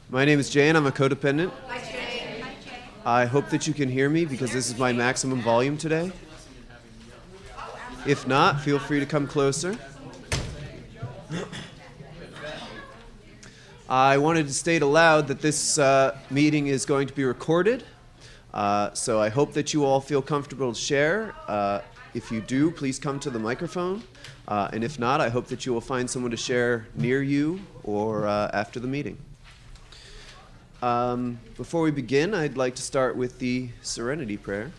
My name is Jay, and I'm a codependent. Hi, Jay. Hi, Jay. I hope that you can hear me because this is my maximum volume today. If not, feel free to come closer. I wanted to state aloud that this meeting is going to be recorded, so I hope that you all feel comfortable to share. If you do, please come to the microphone, and if not, I hope that you will find someone to share near you or after the meeting. Before we begin, I'd like to start with the Serenity Prayer.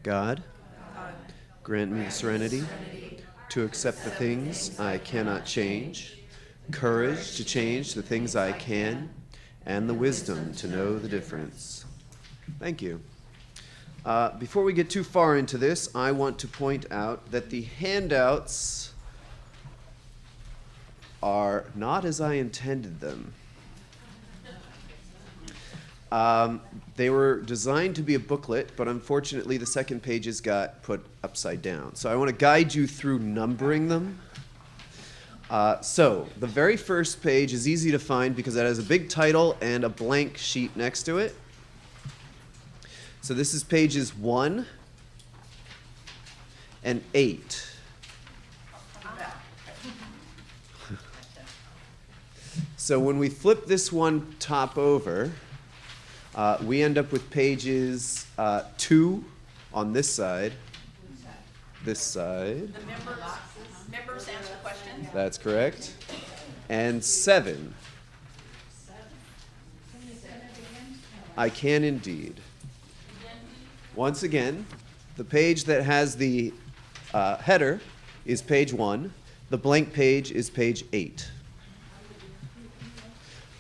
God, grant me the serenity to accept the things I cannot change, courage to change the things I can, and the wisdom to know the difference. Thank you. Before we get too far into this, I want to point out that the handouts are not as I intended them. They were designed to be a booklet, but unfortunately the second pages got put upside down. So I want to guide you through numbering them. So the very first page is easy to find because it has a big title and a blank sheet next to it. So this is pages 1 and 8. So when we flip this one top over, we end up with pages 2 on this side, this side. The members answer questions. That's correct. And 7. I can indeed. Once again, the page that has the header is page 1. The blank page is page 8.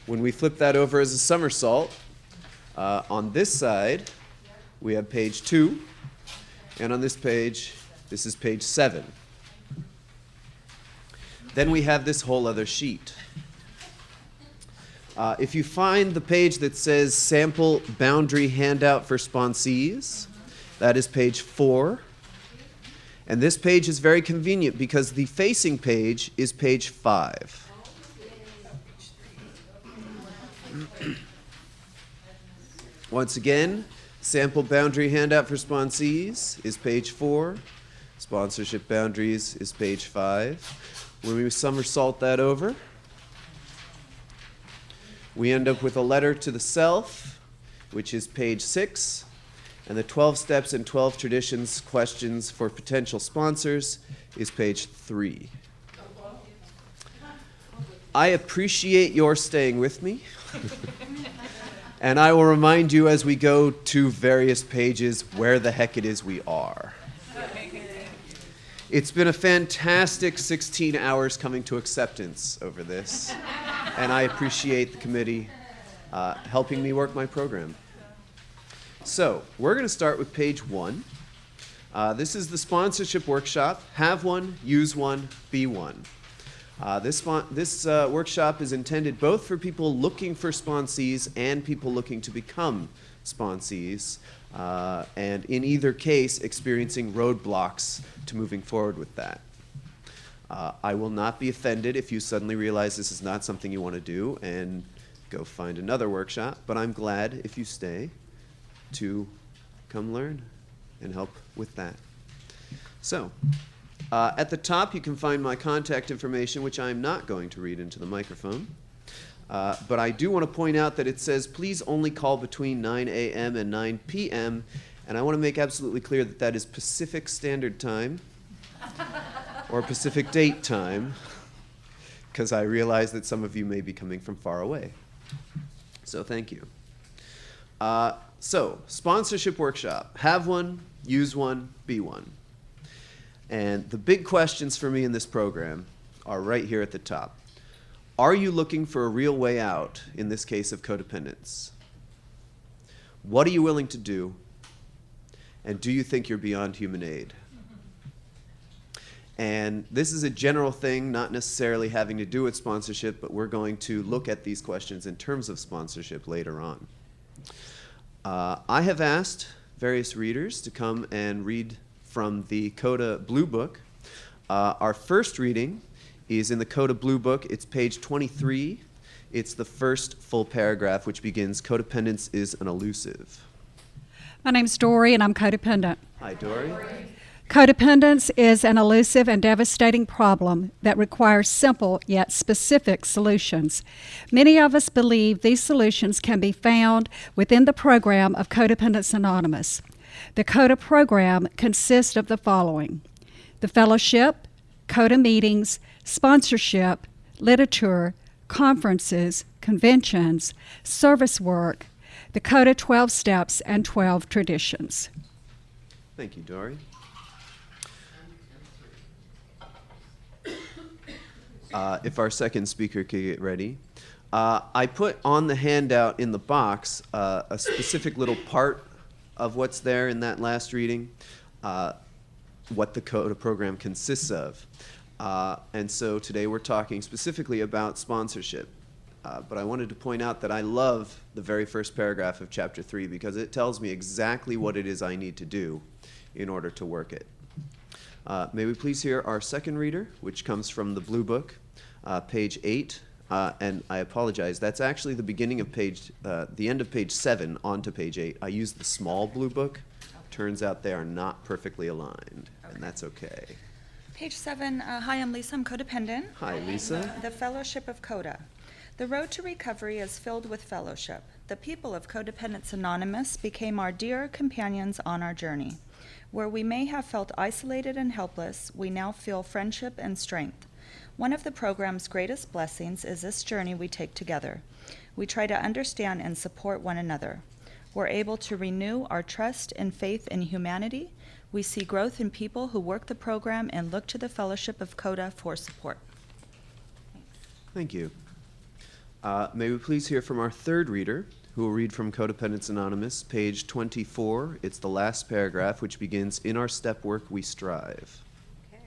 When we flip that over as a somersault, on this side, we have page 2. And on this page, this is page 7. Then we have this whole other sheet. If you find the page that says Sample Boundary Handout for Sponsees, that is page 4. And this page is very convenient because the facing page is page 5. Once again, Sample Boundary Handout for Sponsees is page 4. Sponsorship Boundaries is page 5. When we somersault that over, we end up with a letter to the self, which is page 6, and the 12 steps and 12 traditions questions for potential sponsors is page 3. I appreciate your staying with me, and I will remind you as we go to various pages where the heck it is we are. It's been a fantastic 16 hours coming to acceptance over this, and I appreciate the committee helping me work my program. So, we're going to start with page 1. This is the sponsorship workshop. Have one, use one, be one. This workshop is intended both for people looking for sponsees and people looking to become sponsees, and in either case, experiencing roadblocks to moving forward with that. I will not be offended if you suddenly realize this is not something you want to do and go find another workshop, but I'm glad if you stay to come learn and help with that. So, at the top you can find my contact information, which I'm not going to read into the microphone. But I do want to point out that it says please only call between 9 a.m. and 9 p.m. And I want to make absolutely clear that that is Pacific Standard Time or Pacific Date Time, because I realize that some of you may be coming from far away. So thank you. So, sponsorship workshop. Have one, use one, be one. And the big questions for me in this program are right here at the top. Are you looking for a real way out, in this case of codependence? What are you willing to do? And do you think you're beyond human aid? And this is a general thing, not necessarily having to do with sponsorship, but we're going to look at these questions in terms of sponsorship later on. I have asked various readers to come and read from the CoDA Blue Book. Our first reading is in the CoDA Blue Book. It's page 23. It's the first full paragraph, which begins, "Codependence is an elusive." My name's Dory, and I'm codependent. Hi, Dory. Codependence is an elusive and devastating problem that requires simple yet specific solutions. Many of us believe these solutions can be found within the program of Codependents Anonymous. The CoDA program consists of the following: the fellowship, CoDA meetings, sponsorship, literature, conferences, conventions, service work, the CoDA 12 steps and 12 traditions. Thank you, Dory. If our second speaker could get ready. I put on the handout in the box a specific little part of what's there in that last reading, what the CoDA program consists of. And so today we're talking specifically about sponsorship. But I wanted to point out that I love the very first paragraph of Chapter 3 because it tells me exactly what it is I need to do in order to work it. May we please hear our second reader, which comes from the Blue Book, page 8. And I apologize, that's actually the beginning of the end of page 7 onto page 8. I used the small Blue Book. Turns out they are not perfectly aligned, and that's okay. Page 7, hi, I'm Lisa, I'm codependent. Hi, Lisa. The Fellowship of CoDA. The road to recovery is filled with fellowship. The people of Codependents Anonymous became our dear companions on our journey. Where we may have felt isolated and helpless, we now feel friendship and strength. One of the program's greatest blessings is this journey we take together. We try to understand and support one another. We're able to renew our trust and faith in humanity. We see growth in people who work the program and look to the Fellowship of CoDA for support. Thank you. May we please hear from our third reader, who will read from Codependents Anonymous, page 24. It's the last paragraph, which begins, "In our step work we strive." Okay.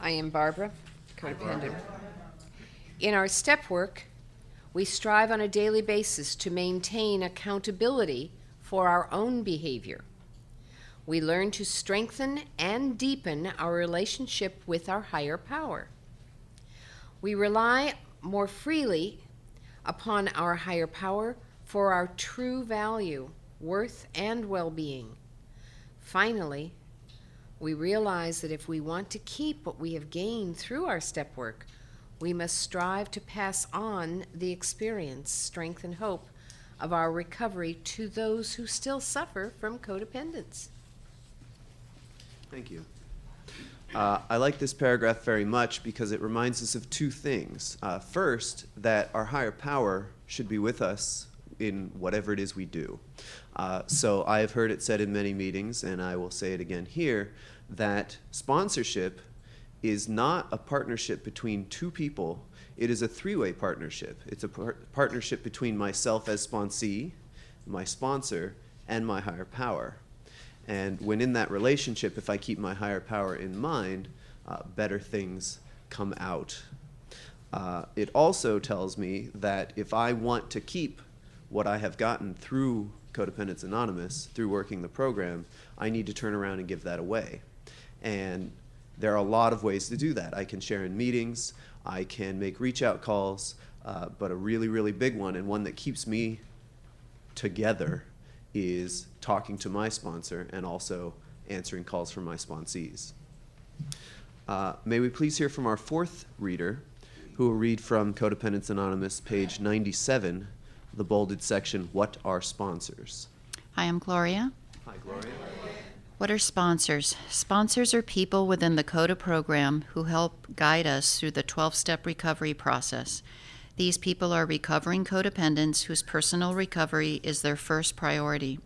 I am Barbara, codependent. In our step work, we strive on a daily basis to maintain accountability for our own behavior. We learn to strengthen and deepen our relationship with our higher power. We rely more freely upon our higher power for our true value, worth, and well-being. Finally, we realize that if we want to keep what we have gained through our step work, we must strive to pass on the experience, strength, and hope of our recovery to those who still suffer from codependence. Thank you. I like this paragraph very much because it reminds us of two things. First, that our higher power should be with us in whatever it is we do. So I have heard it said in many meetings, and I will say it again here, that sponsorship is not a partnership between two people. It is a three-way partnership. It's a partnership between myself as sponsee, my sponsor, and my higher power. And when in that relationship, if I keep my higher power in mind, better things come out. It also tells me that if I want to keep what I have gotten through Codependents Anonymous, through working the program, I need to turn around and give that away. And there are a lot of ways to do that. I can share in meetings, I can make reach-out calls, but a really, really big one, and one that keeps me together, is talking to my sponsor and also answering calls from my sponsees. May we please hear from our fourth reader, who will read from Codependents Anonymous, page 97, the bolded section, "What are sponsors?" Hi, I'm Gloria. Hi, Gloria. What are sponsors? Sponsors are people within the CoDA program who help guide us through the 12-step recovery process. These people are recovering codependents whose personal recovery is their first priority.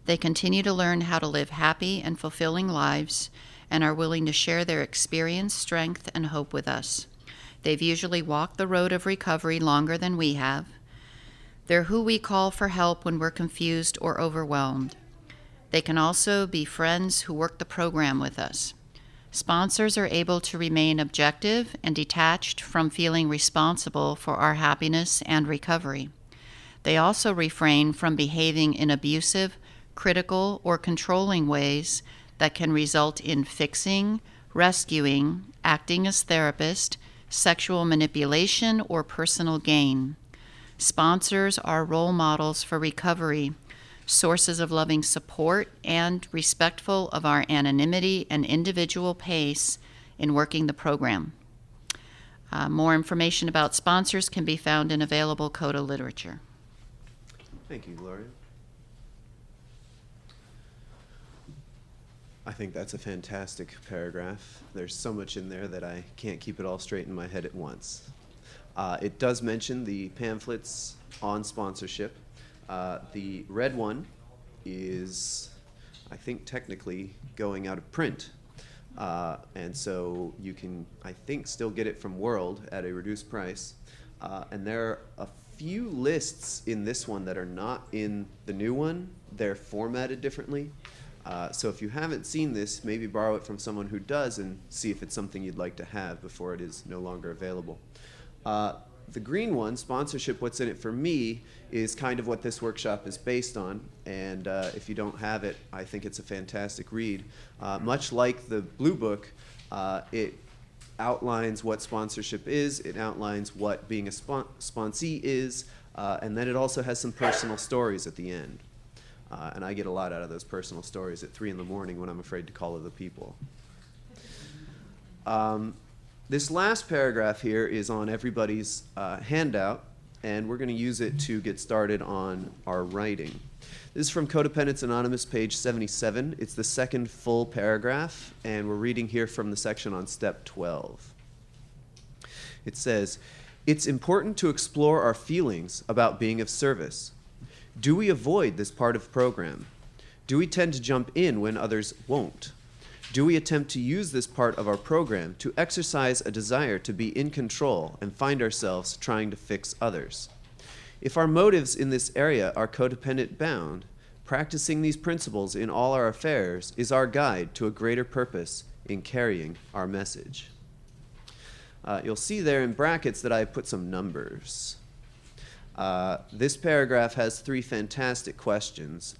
They continue to learn how to live happy and fulfilling lives and are willing to share their experience, strength, and hope with us. They've usually walked the road of recovery longer than we have. They're who we call for help when we're confused or overwhelmed. They can also be friends who work the program with us. Sponsors are able to remain objective and detached from feeling responsible for our happiness and recovery. They also refrain from behaving in abusive, critical, or controlling ways that can result in fixing, rescuing, acting as therapist, sexual manipulation, or personal gain. Sponsors are role models for recovery, sources of loving support, and respectful of our anonymity and individual pace in working the program. More information about sponsors can be found in available CoDA literature. Thank you, Gloria. I think that's a fantastic paragraph. There's so much in there that I can't keep it all straight in my head at once. It does mention the pamphlets on sponsorship. The red one is, I think, technically going out of print. And so you can, I think, still get it from World at a reduced price. And there are a few lists in this one that are not in the new one. They're formatted differently. So if you haven't seen this, maybe borrow it from someone who does and see if it's something you'd like to have before it is no longer available. The green one, Sponsorship, What's in It for Me, is kind of what this workshop is based on. And if you don't have it, I think it's a fantastic read. Much like the Blue Book, it outlines what sponsorship is, it outlines what being a sponsee is, and then it also has some personal stories at the end. And I get a lot out of those personal stories at 3 in the morning when I'm afraid to call other people. This last paragraph here is on everybody's handout, and we're going to use it to get started on our writing. This is from Codependents Anonymous, page 77. It's the second full paragraph, and we're reading here from the section on step 12. It says, "It's important to explore our feelings about being of service. Do we avoid this part of the program? Do we tend to jump in when others won't? Do we attempt to use this part of our program to exercise a desire to be in control and find ourselves trying to fix others? If our motives in this area are codependent bound, practicing these principles in all our affairs is our guide to a greater purpose in carrying our message." You'll see there in brackets that I put some numbers. This paragraph has 3 fantastic questions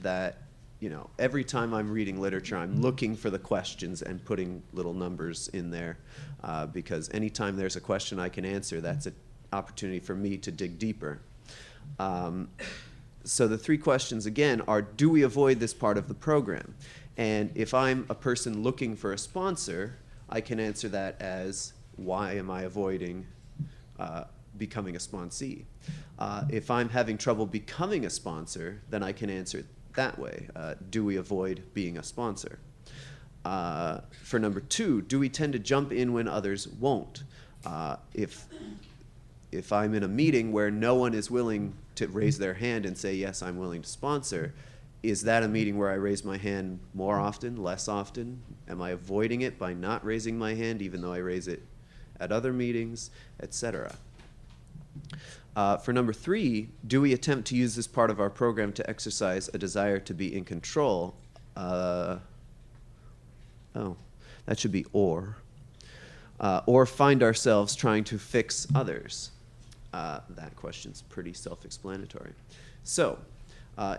that, you know, every time I'm reading literature, I'm looking for the questions and putting little numbers in there because anytime there's a question I can answer, that's an opportunity for me to dig deeper. So the 3 questions, again, are, do we avoid this part of the program? And if I'm a person looking for a sponsor, I can answer that as, why am I avoiding becoming a sponsee? If I'm having trouble becoming a sponsor, then I can answer it that way. Do we avoid being a sponsor? For number 2, do we tend to jump in when others won't? If I'm in a meeting where no one is willing to raise their hand and say, yes, I'm willing to sponsor, is that a meeting where I raise my hand more often, less often? Am I avoiding it by not raising my hand even though I raise it at other meetings, etc.? For number 3, do we attempt to use this part of our program to exercise a desire to be in control? That should be or find ourselves trying to fix others. That question's pretty self-explanatory. So,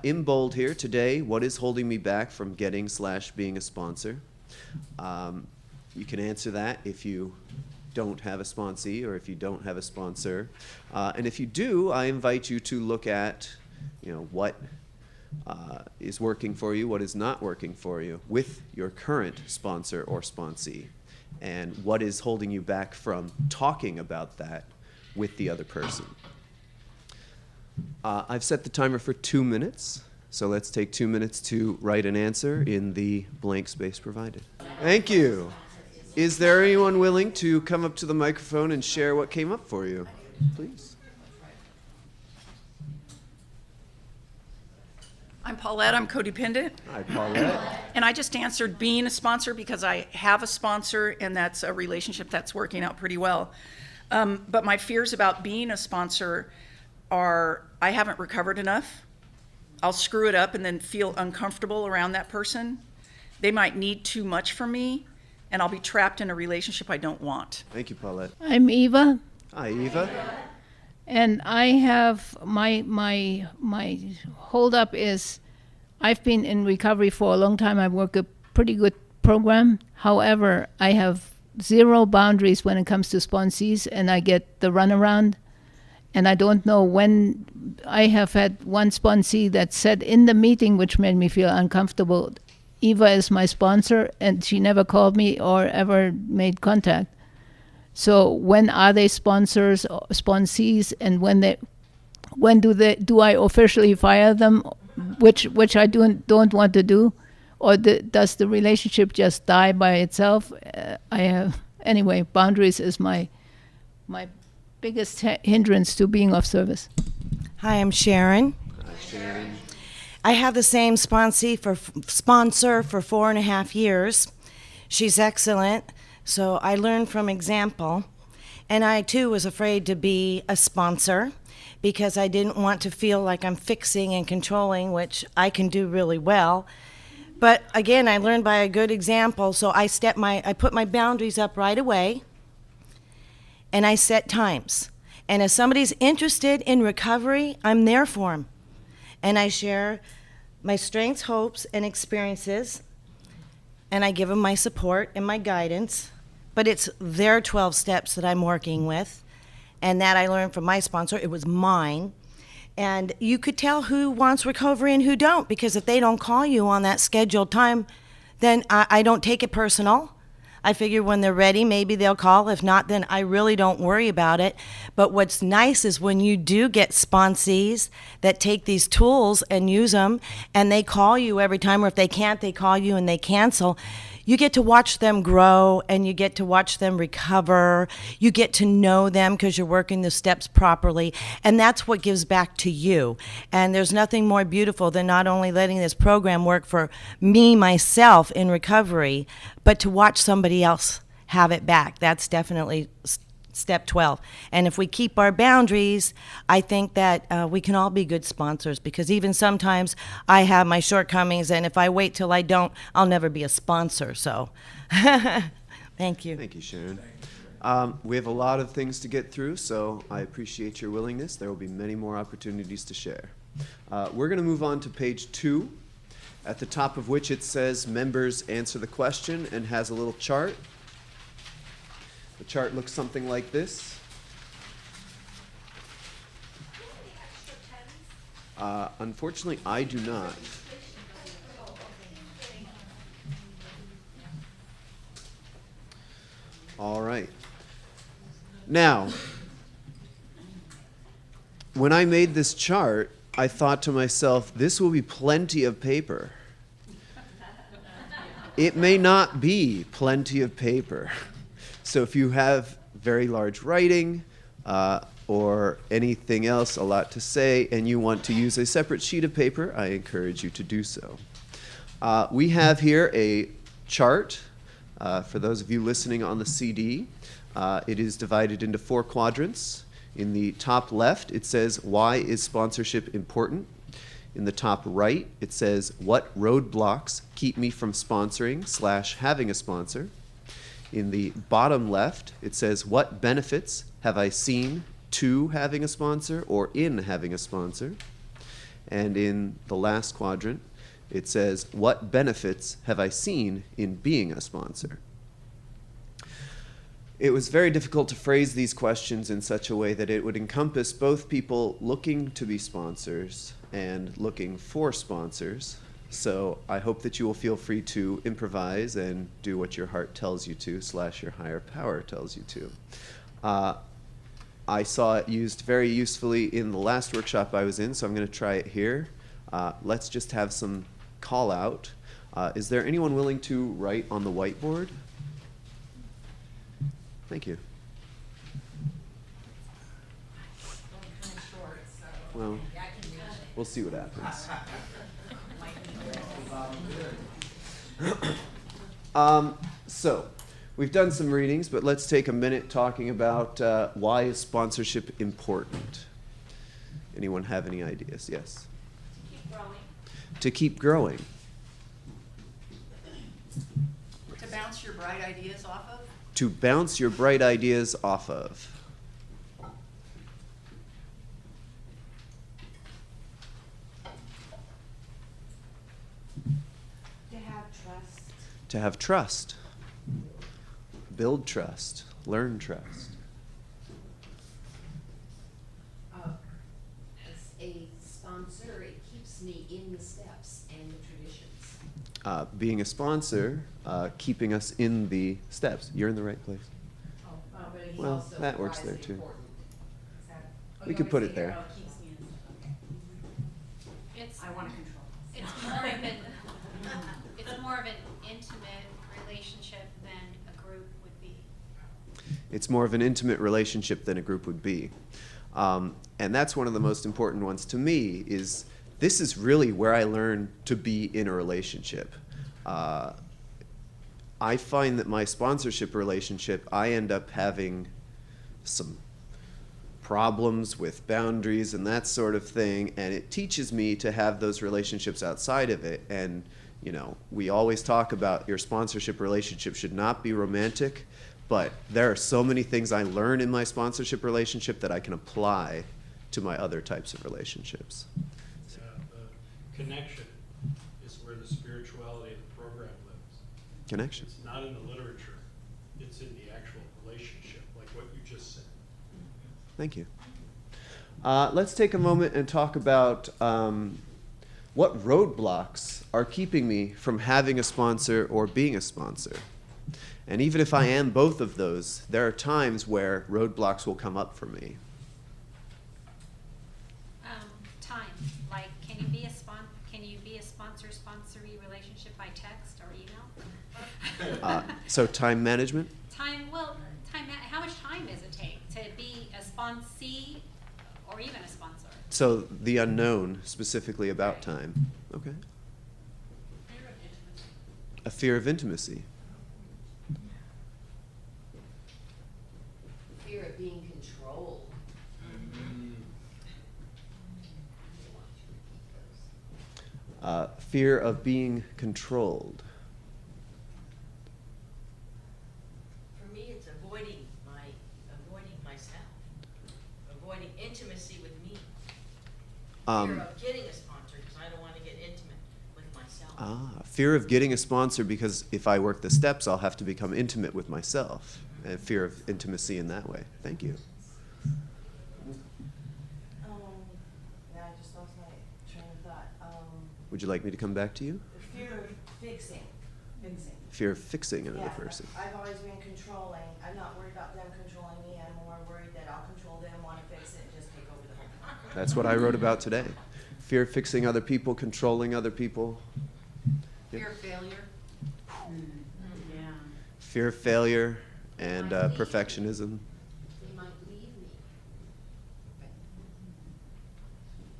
in bold here today, what is holding me back from getting/being a sponsor? You can answer that if you don't have a sponsee or if you don't have a sponsor. And if you do, I invite you to look at, what is working for you, what is not working for you with your current sponsor or sponsee, and what is holding you back from talking about that with the other person. I've set the timer for 2 minutes, so let's take 2 minutes to write an answer in the blank space provided. Thank you. Is there anyone willing to come up to the microphone and share what came up for you? Please. I'm Paulette. I'm codependent. Hi, Paulette. And I just answered being a sponsor because I have a sponsor, and that's a relationship that's working out pretty well. But my fears about being a sponsor are I haven't recovered enough. I'll screw it up and then feel uncomfortable around that person. They might need too much from me, and I'll be trapped in a relationship I don't want. Thank you, Paulette. I'm Eva. Hi, Eva. And I have my holdup is I've been in recovery for a long time. I work a pretty good program. However, I have zero boundaries when it comes to sponsees, and I get the runaround. And I don't know when. I have had one sponsee that said in the meeting, which made me feel uncomfortable, Eva is my sponsor, and she never called me or ever made contact. So when are they sponsors, sponsees, and when do I officially fire them, which I don't want to do, or does the relationship just die by itself? Anyway. Boundaries is my biggest hindrance to being of service. Hi, I'm Sharon. Hi, Sharon. I have the same sponsor for 4.5 years. She's excellent, so I learned from example. And I, too, was afraid to be a sponsor because I didn't want to feel like I'm fixing and controlling, which I can do really well. But again, I learned by a good example, so I put my boundaries up right away, and I set times. And if somebody's interested in recovery, I'm there for them. And I share my strengths, hopes, and experiences, and I give them my support and my guidance. But it's their 12 steps that I'm working with, and that I learned from my sponsor. It was mine. And you could tell who wants recovery and who don't, because if they don't call you on that scheduled time, then I don't take it personal. I figure when they're ready, maybe they'll call. If not, then I really don't worry about it. But what's nice is when you do get sponsees that take these tools and use them, and they call you every time, or if they can't, they call you and they cancel. You get to watch them grow, and you get to watch them recover. You get to know them because you're working the steps properly, and that's what gives back to you. And there's nothing more beautiful than not only letting this program work for me, myself, in recovery, but to watch somebody else have it back. That's definitely step 12. And if we keep our boundaries, I think that we can all be good sponsors, because even sometimes I have my shortcomings, and if I wait till I don't, I'll never be a sponsor. So thank you. Thank you, Sharon. We have a lot of things to get through, so I appreciate your willingness. There will be many more opportunities to share. We're going to move on to page 2, at the top of which it says members answer the question, and has a little chart. The chart looks something like this. Unfortunately, I do not. All right. Now, when I made this chart, I thought to myself, this will be plenty of paper. It may not be plenty of paper. So if you have very large writing or anything else, a lot to say, and you want to use a separate sheet of paper, I encourage you to do so. We have here a chart. For those of you listening on the CD, it is divided into 4 quadrants. In the top left, it says, why is sponsorship important? In the top right, it says, what roadblocks keep me from sponsoring/having a sponsor? In the bottom left, it says, what benefits have I seen to having a sponsor or in having a sponsor? And in the last quadrant, it says, what benefits have I seen in being a sponsor? It was very difficult to phrase these questions in such a way that it would encompass both people looking to be sponsors and looking for sponsors. So I hope that you will feel free to improvise and do what your heart tells you to / your higher power tells you to. I saw it used very usefully in the last workshop I was in, so I'm going to try it here. Let's just have some call out. Is there anyone willing to write on the whiteboard? Thank you. Well, we'll see what happens. So, we've done some readings, but let's take a minute talking about why is sponsorship important? Anyone have any ideas? Yes? Keep growing. To keep growing. To bounce your bright ideas off of. To bounce your bright ideas off of. To have trust. To have trust. Build trust. Learn trust. As a sponsor, it keeps me in the steps and the traditions. Being a sponsor, keeping us in the steps. You're in the right place. But it's Well, also that works why is there, it too. important? Is that- We could put it there. It's, I want to control. it's more of an intimate relationship than a group would be. It's more of an intimate relationship than a group would be. And that's one of the most important ones to me is this is really where I learn to be in a relationship. I find that my sponsorship relationship, I end up having some problems with boundaries and that sort of thing, and it teaches me to have those relationships outside of it. And you know, we always talk about your sponsorship relationship should not be romantic, but there are so many things I learn in my sponsorship relationship that I can apply to my other types of relationships. Yeah, the connection is where the spirituality of the program lives. Connection. It's not in the literature, it's in the actual relationship, like what you just said. Thank you. Let's take a moment and talk about what roadblocks are keeping me from having a sponsor or being a sponsor. And even if I am both of those, there are times where roadblocks will come up for me. Time, like, can you be a sponsor-sponsoree relationship by text or email? So time management? How much time does it take to be a sponsee or even a sponsor? So the unknown, specifically about time. Okay. A fear of intimacy. Fear of being controlled. Fear of being controlled. For me, it's avoiding myself, avoiding intimacy with me. Fear of getting a sponsor because I don't want to get intimate with myself. Fear of getting a sponsor because if I work the steps, I'll have to become intimate with myself. And fear of intimacy in that way. Thank you. Now I just lost my train of thought. Would you like me to come back to you? The fear of fixing. Fear of fixing another person. I've always been controlling. I'm not worried about them controlling me. I'm more worried that I'll control them, want to fix it, and just take over the whole thing. That's what I wrote about today. Fear of fixing other people, controlling other people. Fear of failure? Yeah. Fear of failure and perfectionism. They might leave me.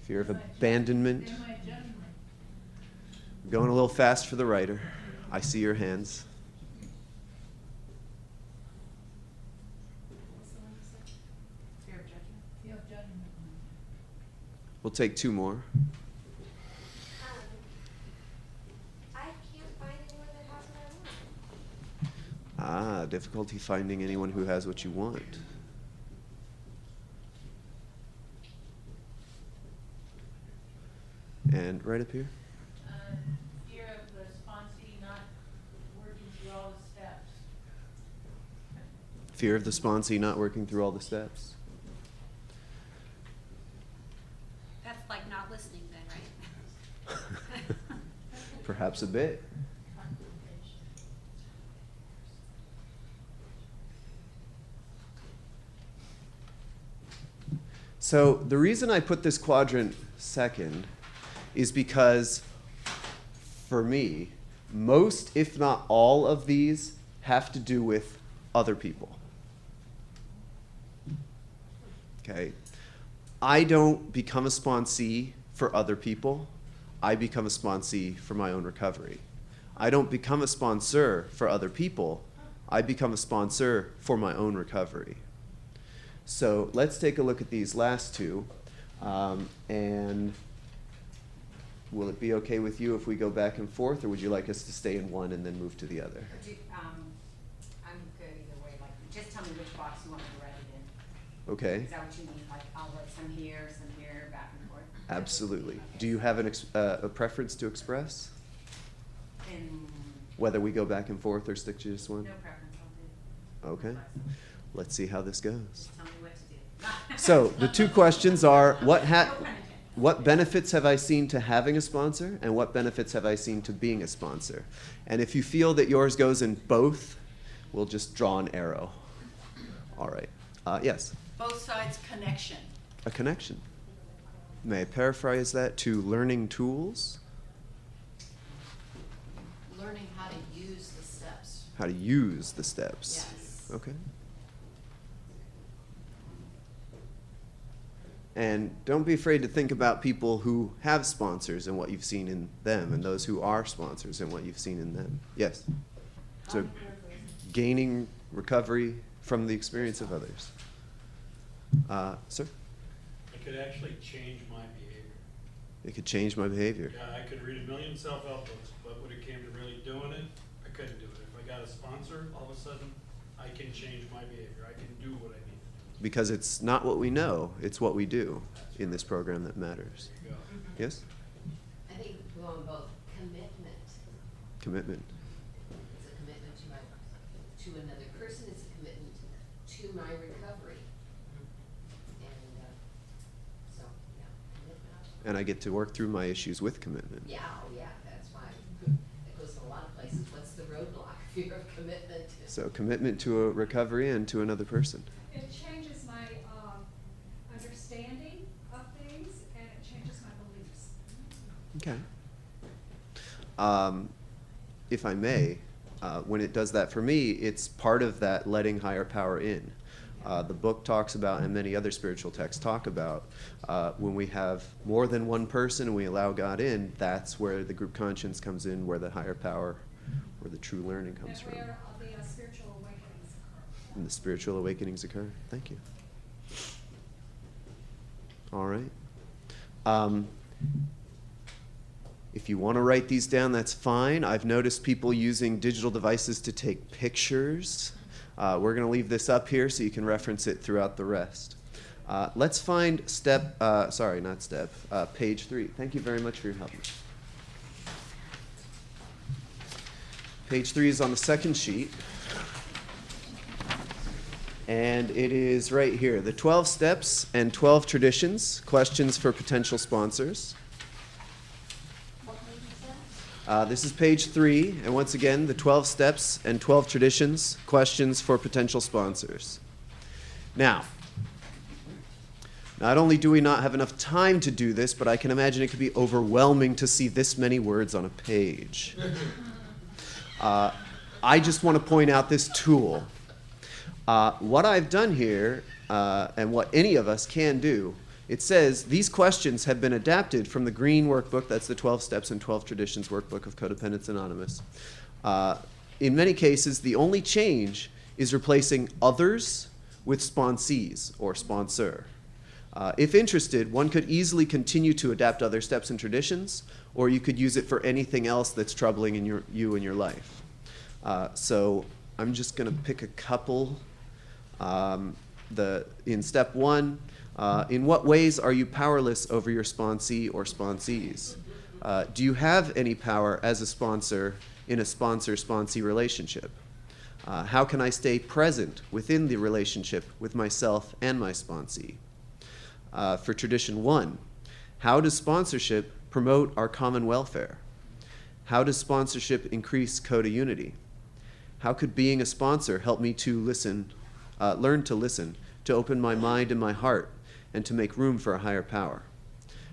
Fear of abandonment. Going a little fast for the writer. I see your hands. Fear of judgment? We'll take two more. I can't find anyone that has what I want. Difficulty finding anyone who has what you want. And right up here. Fear of the sponsee not working through all the steps. Fear of the sponsee not working through all the steps. That's like not listening then, right? Perhaps a bit. So the reason I put this quadrant second is because, for me, most, if not all of these have to do with other people. Okay? I don't become a sponsee for other people. I become a sponsee for my own recovery. I don't become a sponsor for other people. I become a sponsor for my own recovery. So let's take a look at these last two. And will it be okay with you if we go back and forth, or would you like us to stay in one and then move to the other? I'm good either way, like, just tell me which box you want me to write it in. Okay, Is that what you mean, like, I'll write some here, back and forth? absolutely. Do you have a preference to express? Whether we go back and forth or stick to just one? No preference, I'll do. Okay. Let's see how this goes. Tell me what to do. So the two questions are, what benefits have I seen to having a sponsor, and what benefits have I seen to being a sponsor? And if you feel that yours goes in both, we'll just draw an arrow. All right. Yes? Both sides connection. A connection. May I paraphrase that to learning tools? Learning how to use the steps. How to use the steps. Yes. Okay. And don't be afraid to think about people who have sponsors and what you've seen in them, and those who are sponsors and what you've seen in them. Yes? So gaining recovery from the experience of others. Sir? It could actually change my behavior. It could change my behavior. Yeah, I could read a million self-help books, but when it came to really doing it, I couldn't do it. If I got a sponsor, all of a sudden, I can change my behavior. I can do what I need to do. Because it's not what we know, it's what we do in this program that matters. There you go. Yes? I think we want both commitment. Commitment. It's a commitment to another person. It's a commitment to my recovery. And so, yeah, commitment. And I get to work through my issues with commitment. Yeah, oh yeah, that's why. It goes to a lot of places. What's the roadblock? Fear of commitment. So commitment to a recovery and to another person. It changes my understanding of things, and it changes my beliefs. Okay. If I may, when it does that for me, it's part of that letting higher power in. The book talks about, and many other spiritual texts talk about, when we have more than one person and we allow God in, that's where the group conscience comes in, where the higher power, where the true learning comes from. Where the spiritual awakenings occur. And the spiritual awakenings occur. Thank you. All right. If you want to write these down, that's fine. I've noticed people using digital devices to take pictures. We're going to leave this up here so you can reference it throughout the rest. Let's find page 3. Thank you very much for your help. Page 3 is on the second sheet. And it is right here, the 12 steps and 12 traditions, questions for potential sponsors. This is page 3, and once again, the 12 steps and 12 traditions, questions for potential sponsors. Now, not only do we not have enough time to do this, but I can imagine it could be overwhelming to see this many words on a page. I just want to point out this tool. What I've done here, and what any of us can do, it says these questions have been adapted from the green workbook, that's the 12 Steps and 12 Traditions workbook of Codependents Anonymous. In many cases, the only change is replacing others with sponsees or sponsor. If interested, one could easily continue to adapt other steps and traditions, or you could use it for anything else that's troubling in you in your life. So I'm just going to pick a couple. In step 1, in what ways are you powerless over your sponsee or sponsees? Do you have any power as a sponsor in a sponsor-sponsee relationship? How can I stay present within the relationship with myself and my sponsee? For tradition 1, how does sponsorship promote our common welfare? How does sponsorship increase CoDA unity? How could being a sponsor help me to learn to listen, to open my mind and my heart, and to make room for a higher power?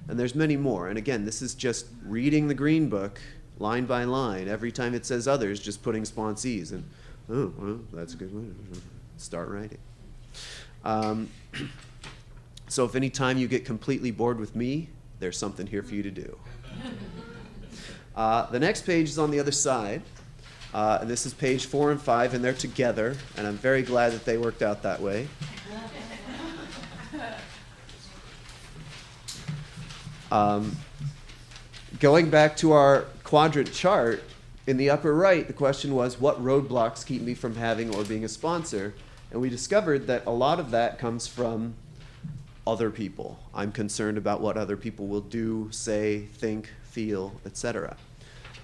And there's many more. And again, this is just reading the green book line by line. Every time it says others, just putting sponsees. And, oh, well, that's a good one. Start writing. So if any time you get completely bored with me, there's something here for you to do. The next page is on the other side. And this is page 4 and 5, and they're together. And I'm very glad that they worked out that way. Going back to our quadrant chart, in the upper right, the question was, what roadblocks keep me from having or being a sponsor? And we discovered that a lot of that comes from other people. I'm concerned about what other people will do, say, think, feel, etc.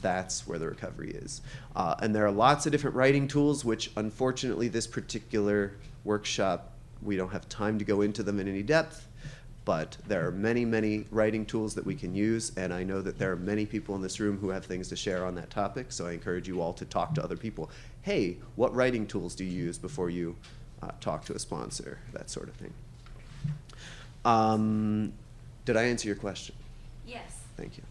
That's where the recovery is. And there are lots of different writing tools, which unfortunately this particular workshop, we don't have time to go into them in any depth, but there are many, many writing tools that we can use, and I know that there are many people in this room who have things to share on that topic, so I encourage you all to talk to other people. Hey, what writing tools do you use before you talk to a sponsor? That sort of thing. Did I answer your question? Yes. Thank you.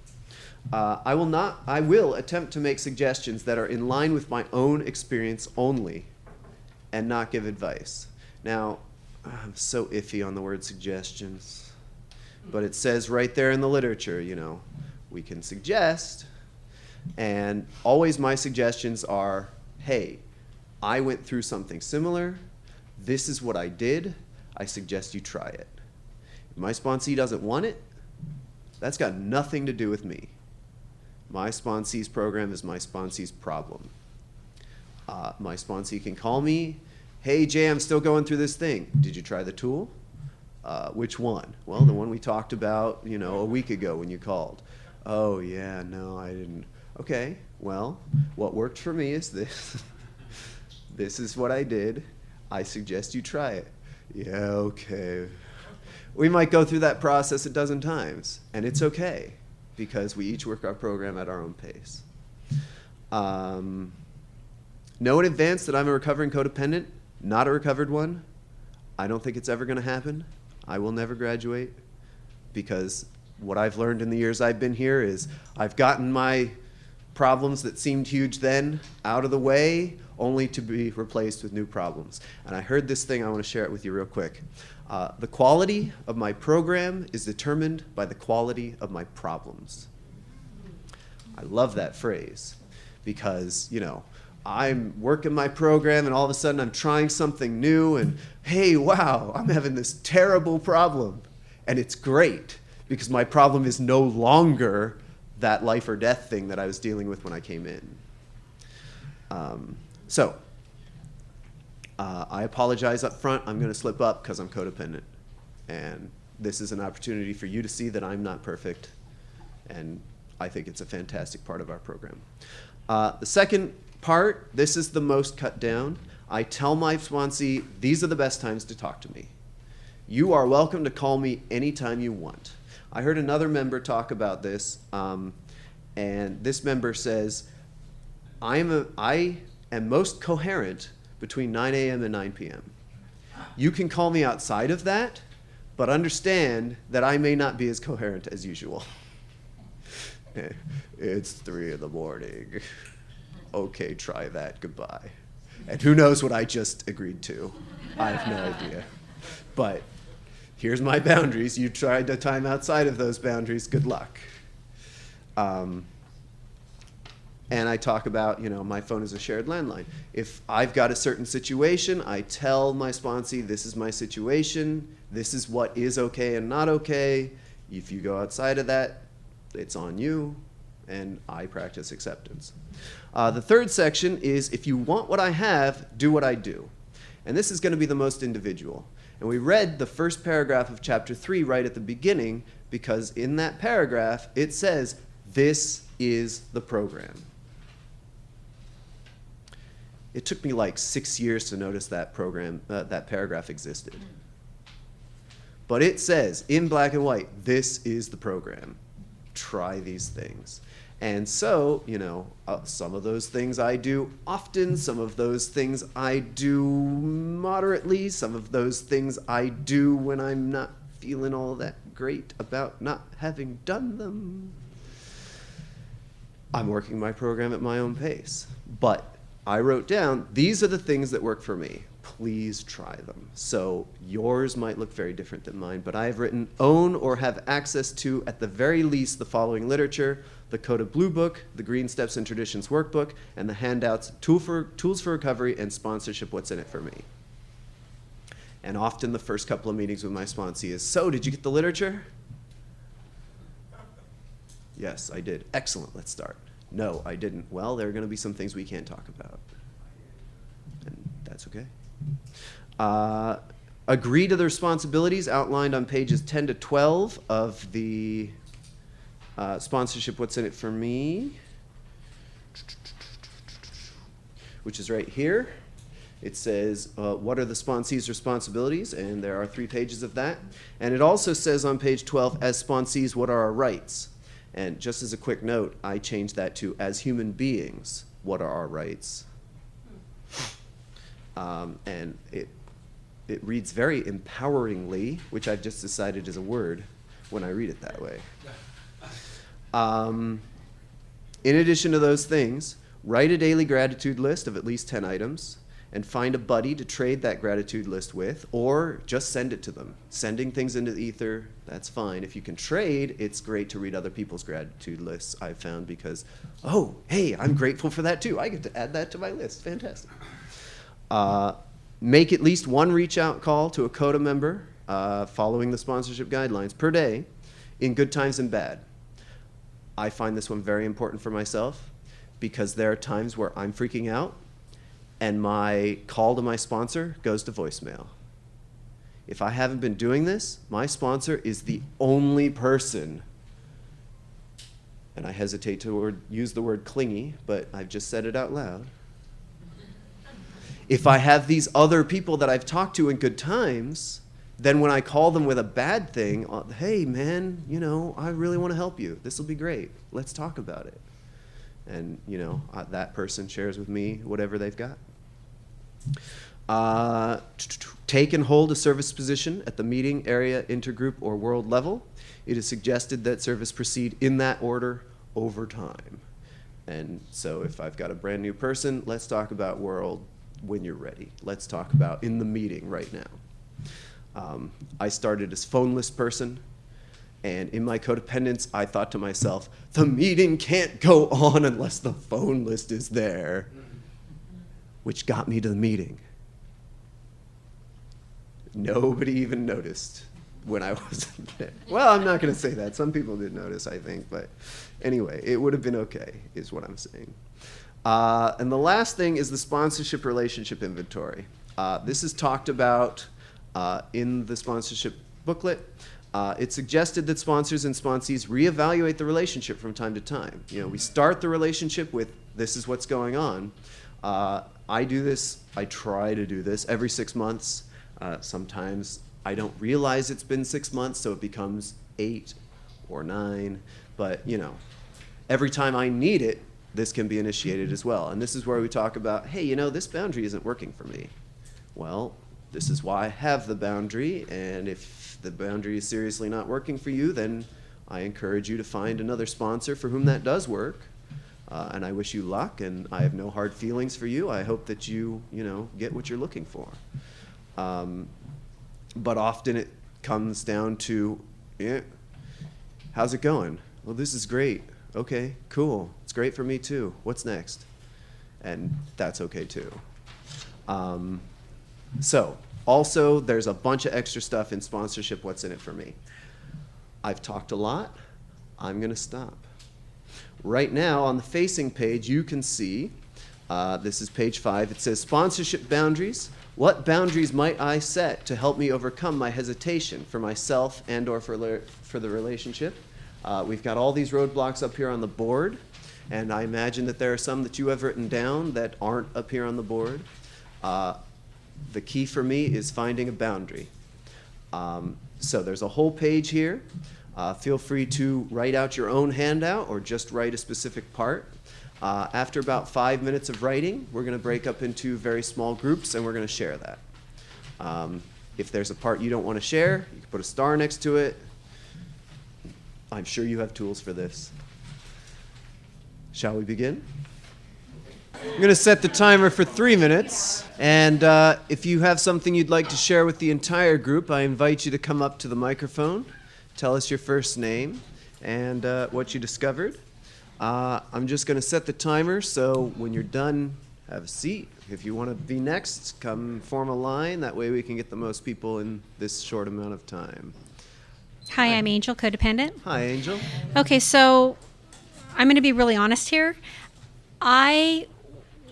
I will attempt to make suggestions that are in line with my own experience only and not give advice. Now, I'm so iffy on the word suggestions, but it says right there in the literature, you know, we can suggest, and always my suggestions are, hey, I went through something similar, this is what I did, I suggest you try it. If my sponsee doesn't want it, that's got nothing to do with me. My sponsee's program is my sponsee's problem. My sponsee can call me, hey Jay, I'm still going through this thing. Did you try the tool? Which one? Well, the one we talked about, you know, a week ago when you called. Oh yeah, no, I didn't. Okay, well, what worked for me is this. This is what I did. I suggest you try it. Yeah, okay. We might go through that process a dozen times, and it's okay, because we each work our program at our own pace. Know in advance that I'm a recovering codependent, not a recovered one. I don't think it's ever going to happen. I will never graduate, because what I've learned in the years I've been here is I've gotten my problems that seemed huge then out of the way, only to be replaced with new problems. And I heard this thing, I want to share it with you real quick. The quality of my program is determined by the quality of my problems. I love that phrase, because, you know, I'm working my program and all of a sudden I'm trying something new and, hey, wow, I'm having this terrible problem. And it's great, because my problem is no longer that life or death thing that I was dealing with when I came in. I apologize up front. I'm going to slip up because I'm codependent. And this is an opportunity for you to see that I'm not perfect. And I think it's a fantastic part of our program. The second part, this is the most cut down. I tell my sponsee, these are the best times to talk to me. You are welcome to call me anytime you want. I heard another member talk about this, and this member says, I am most coherent between 9 a.m. and 9 p.m. You can call me outside of that, but understand that I may not be as coherent as usual. It's 3 in the morning. Okay, try that, goodbye. And who knows what I just agreed to? I have no idea. But here's my boundaries. You tried to time outside of those boundaries, good luck. And I talk about, you know, my phone is a shared landline. If I've got a certain situation, I tell my sponsee, this is my situation, this is what is okay and not okay. If you go outside of that, it's on you, and I practice acceptance. The third section is, if you want what I have, do what I do. And this is going to be the most individual. And we read the first paragraph of chapter 3 right at the beginning, because in that paragraph, it says, this is the program. It took me like 6 years to notice that that paragraph existed. But it says, in black and white, this is the program. Try these things. And so, you know, some of those things I do often, some of those things I do moderately, some of those things I do when I'm not feeling all that great about not having done them. I'm working my program at my own pace. But I wrote down, these are the things that work for me. Please try them. So yours might look very different than mine, but I have written, own or have access to, at the very least, the following literature: the CoDA Blue Book, the Green Steps and Traditions Workbook, and the handouts, Tools for Recovery and Sponsorship, What's in It for Me. And often the first couple of meetings with my sponsee is, so did you get the literature? Yes, I did. Excellent, let's start. No, I didn't. Well, there are going to be some things we can't talk about. And that's okay. Agree to the responsibilities outlined on pages 10 to 12 of the Sponsorship, What's in It for Me. which is right here. It says, what are the sponsee's responsibilities? And there are 3 pages of that. And it also says on page 12, as sponsees, what are our rights? And just as a quick note, I changed that to, as human beings, what are our rights? And it reads very empoweringly, which I've just decided is a word when I read it that way. In addition to those things, write a daily gratitude list of at least 10 items, and find a buddy to trade that gratitude list with, or just send it to them. Sending things into the ether, that's fine. If you can trade, it's great to read other people's gratitude lists, I've found, because, oh, hey, I'm grateful for that too. I get to add that to my list. Fantastic. Make at least one reach out call to a CoDA member following the sponsorship guidelines per day in good times and bad. I find this one very important for myself because there are times where I'm freaking out and my call to my sponsor goes to voicemail. If I haven't been doing this, my sponsor is the only person, and I hesitate to use the word clingy, but I've just said it out loud. If I have these other people that I've talked to in good times, then when I call them with a bad thing, hey man, you know, I really want to help you. This will be great. Let's talk about it. And, you know, that person shares with me whatever they've got. Take and hold a service position at the meeting, area, intergroup, or world level. It is suggested that service proceed in that order over time. And so if I've got a brand new person, let's talk about world when you're ready. Let's talk about in the meeting right now. I started as phone list person, and in my codependence, I thought to myself, the meeting can't go on unless the phone list is there, which got me to the meeting. Nobody even noticed when I wasn't there. Well, I'm not going to say that. Some people did notice, I think, but anyway, it would have been okay, is what I'm saying. And the last thing is the sponsorship relationship inventory. This is talked about in the sponsorship booklet. It's suggested that sponsors and sponsees reevaluate the relationship from time to time. You know, we start the relationship with, this is what's going on. I do this, I try to do this every 6 months. Sometimes I don't realize it's been 6 months, so it becomes 8 or 9. But, you know, every time I need it, this can be initiated as well. And this is where we talk about, hey, you know, this boundary isn't working for me. Well, this is why I have the boundary, and if the boundary is seriously not working for you, then I encourage you to find another sponsor for whom that does work. And I wish you luck, and I have no hard feelings for you. I hope that you know, get what you're looking for. But often it comes down to, yeah, how's it going? Well, this is great. Okay, cool. It's great for me too. What's next? And that's okay too. So, also, there's a bunch of extra stuff in sponsorship, what's in it for me. I've talked a lot. I'm going to stop. Right now, on the facing page, you can see, this is page 5, it says sponsorship boundaries. What boundaries might I set to help me overcome my hesitation for myself and or for the relationship? We've got all these roadblocks up here on the board, and I imagine that there are some that you have written down that aren't up here on the board. The key for me is finding a boundary. So there's a whole page here. Feel free to write out your own handout or just write a specific part. After about 5 minutes of writing, we're going to break up into very small groups and we're going to share that. If there's a part you don't want to share, you can put a star next to it. I'm sure you have tools for this. Shall we begin? I'm going to set the timer for 3 minutes, and if you have something you'd like to share with the entire group, I invite you to come up to the microphone, tell us your first name, and what you discovered. I'm just going to set the timer, so when you're done, have a seat. If you want to be next, come form a line. That way we can get the most people in this short amount of time. Hi, I'm Angel, codependent. Hi, Angel. Okay, so I'm going to be really honest here. I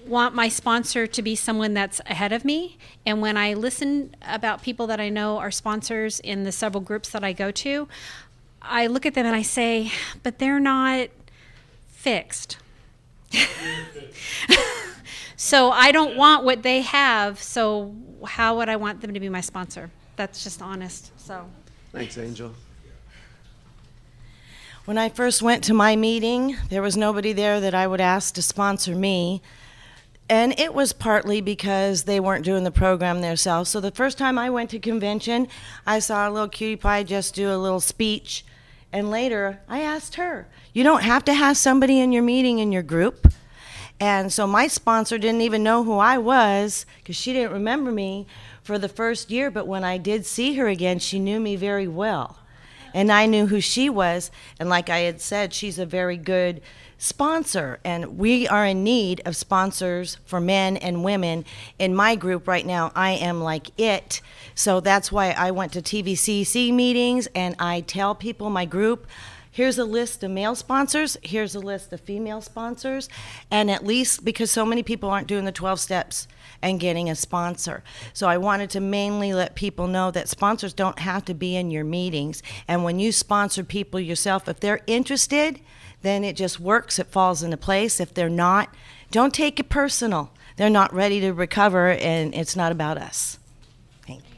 want my sponsor to be someone that's ahead of me. And when I listen about people that I know are sponsors in the several groups that I go to, I look at them and I say, but they're not fixed. So I don't want what they have, so how would I want them to be my sponsor? That's just honest, so. Thanks, Angel. When I first went to my meeting, there was nobody there that I would ask to sponsor me. And it was partly because they weren't doing the program themselves. So the first time I went to convention, I saw a little cutie pie just do a little speech. And later, I asked her, you don't have to have somebody in your meeting in your group. And so my sponsor didn't even know who I was because she didn't remember me for the first year. But when I did see her again, she knew me very well. And I knew who she was. And like I had said, she's a very good sponsor. And we are in need of sponsors for men and women. In my group right now, I am like it. So that's why I went to TVCC meetings and I tell people, my group, here's a list of male sponsors, here's a list of female sponsors, and at least because so many people aren't doing the 12 steps and getting a sponsor. So I wanted to mainly let people know that sponsors don't have to be in your meetings. And when you sponsor people yourself, if they're interested, then it just works, it falls into place. If they're not, don't take it personal. They're not ready to recover and it's not about us. Thank you.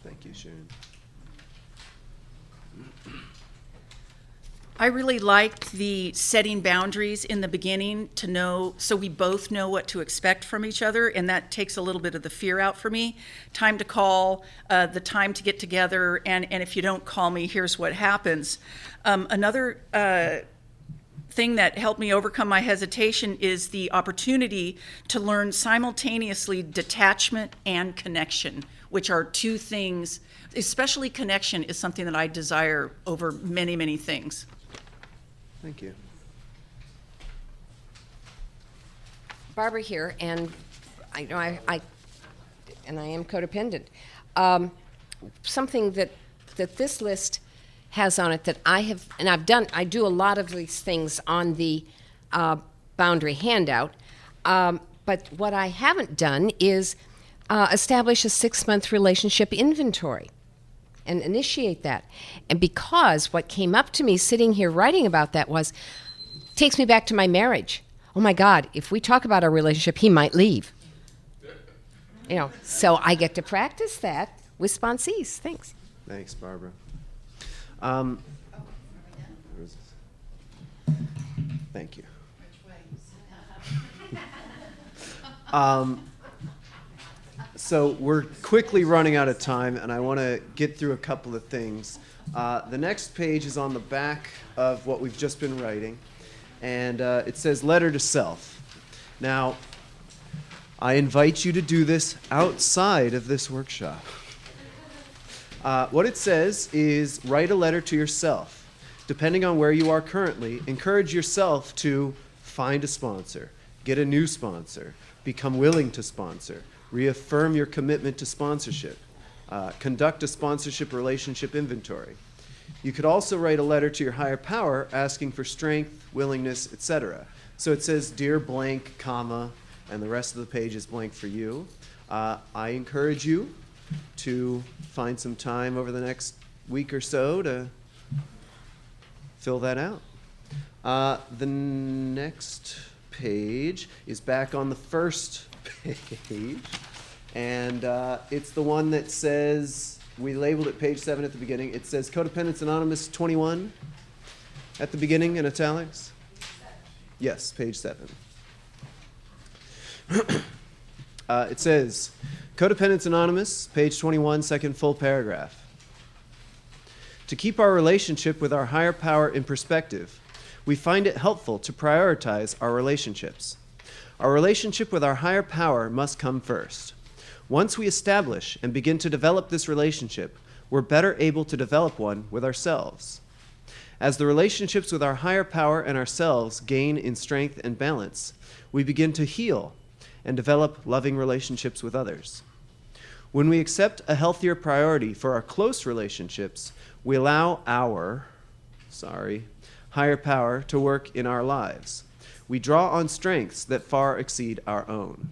Thank you, Sharon. I really liked the setting boundaries in the beginning to know, so we both know what to expect from each other, and that takes a little bit of the fear out for me. Time to call, the time to get together, and if you don't call me, here's what happens. Another thing that helped me overcome my hesitation is the opportunity to learn simultaneously detachment and connection, which are two things, especially connection is something that I desire over many, many things. Thank you. Barbara here, and I know I am codependent. Something that this list has on it that I have, and I do a lot of these things on the boundary handout, but what I haven't done is establish a 6-month relationship inventory and initiate that. And because what came up to me sitting here writing about that was, takes me back to my marriage. Oh my God, if we talk about our relationship, he might leave. You know, so I get to practice that with sponsees. Thanks. Thanks, Barbara. Thank you. So we're quickly running out of time, and I want to get through a couple of things. The next page is on the back of what we've just been writing, and it says letter to self. Now, I invite you to do this outside of this workshop. What it says is write a letter to yourself. Depending on where you are currently, encourage yourself to find a sponsor, get a new sponsor, become willing to sponsor, reaffirm your commitment to sponsorship, conduct a sponsorship relationship inventory. You could also write a letter to your higher power asking for strength, willingness, etc. So it says, dear blank, comma, and the rest of the page is blank for you. I encourage you to find some time over the next week or so to fill that out. The next page is back on the first page, and it's the one that says, we labeled it page 7 at the beginning. It says Codependents Anonymous 21 at the beginning in italics. Yes, page 7. It says, Codependents Anonymous, page 21, second full paragraph. To keep our relationship with our higher power in perspective, we find it helpful to prioritize our relationships. Our relationship with our higher power must come first. Once we establish and begin to develop this relationship, we're better able to develop one with ourselves. As the relationships with our higher power and ourselves gain in strength and balance, we begin to heal and develop loving relationships with others. When we accept a healthier priority for our close relationships, we allow our higher power to work in our lives. We draw on strengths that far exceed our own.